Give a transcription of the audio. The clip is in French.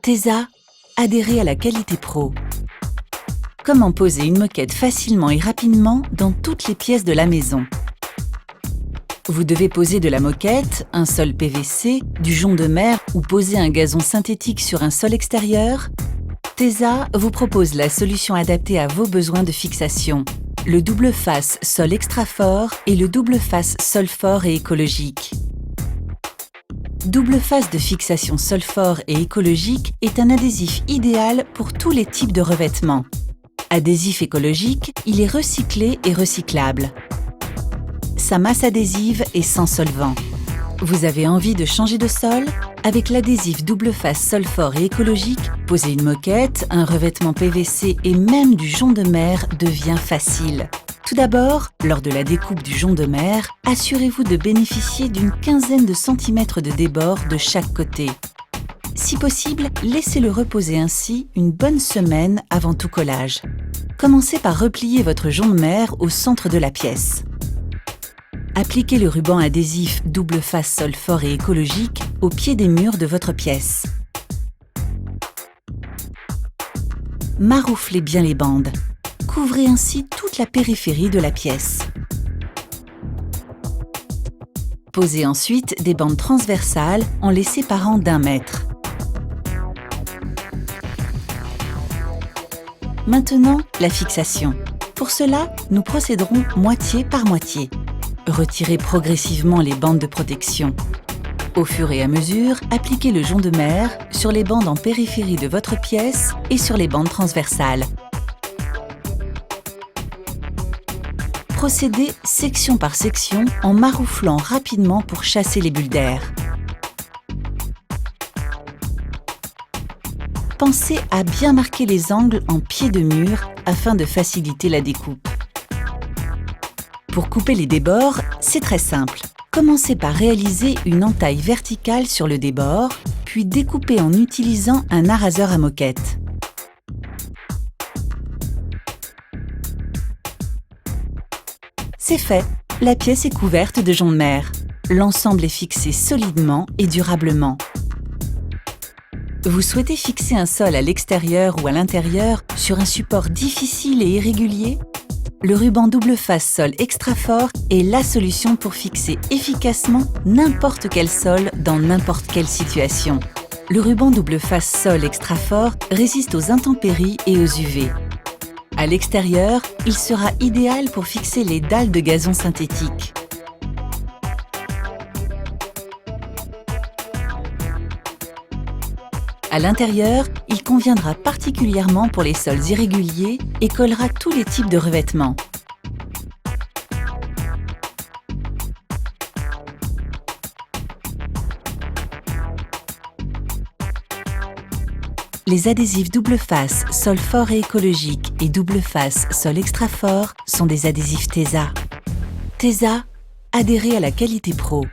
Tesa, adhérez à la qualité pro. Comment poser une moquette facilement et rapidement dans toutes les pièces de la maison. Vous devez poser de la moquette, un sol PVC, du jonc de mer ou poser un gazon synthétique sur un sol extérieur. Tesa vous propose la solution adaptée à vos besoins de fixation. Le double face sol extra fort et le double face sol fort et écologique. Double face de fixation sol fort et écologique est un adhésif idéal pour tous les types de revêtements. Adhésif écologique, il est recyclé et recyclable. Sa masse adhésive est sans solvant. Vous avez envie de changer de sol? Avec l'adhésif double face sol fort et écologique, poser une moquette, un revêtement PVC et même du jonc de mer devient facile. Tout d'abord, lors de la découpe du jonc de mer, assurez-vous de bénéficier d'une quinzaine de centimètres de débord de chaque côté. Si possible, laissez-le reposer ainsi une bonne semaine avant tout collage. Commencez par replier votre jonc de mer au centre de la pièce. Appliquez le ruban adhésif double face sol fort et écologique au pied des murs de votre pièce. Marouflez bien les bandes. Couvrez ainsi toute la périphérie de la pièce. Posez ensuite des bandes transversales en les séparant d'1 mètre. Maintenant, la fixation. Pour cela, nous procéderons moitié par moitié. Retirez progressivement les bandes de protection. Au fur et à mesure, appliquez le jonc de mer sur les bandes en périphérie de votre pièce et sur les bandes transversales. Procédez section par section en marouflant rapidement pour chasser les bulles d'air. Pensez à bien marquer les angles en pied de mur afin de faciliter la découpe. Pour couper les débords, c'est très simple. Commencez par réaliser une entaille verticale sur le débord, puis découpez en utilisant un araseur à moquette. C'est fait, la pièce est couverte de jonc de mer. L'ensemble est fixé solidement et durablement. Vous souhaitez fixer un sol à l'extérieur ou à l'intérieur sur un support difficile et irrégulier? Le ruban double face sol extra fort est la solution pour fixer efficacement n'importe quel sol dans n'importe quelle situation. Le ruban double face sol extra fort résiste aux intempéries et aux UV. À l'extérieur, il sera idéal pour fixer les dalles de gazon synthétique. À l'intérieur, il conviendra particulièrement pour les sols irréguliers et collera tous les types de revêtements. Les adhésifs double face sol fort et écologique et double face sol extra fort sont des adhésifs Tesa. Tesa, adhérez à la qualité pro.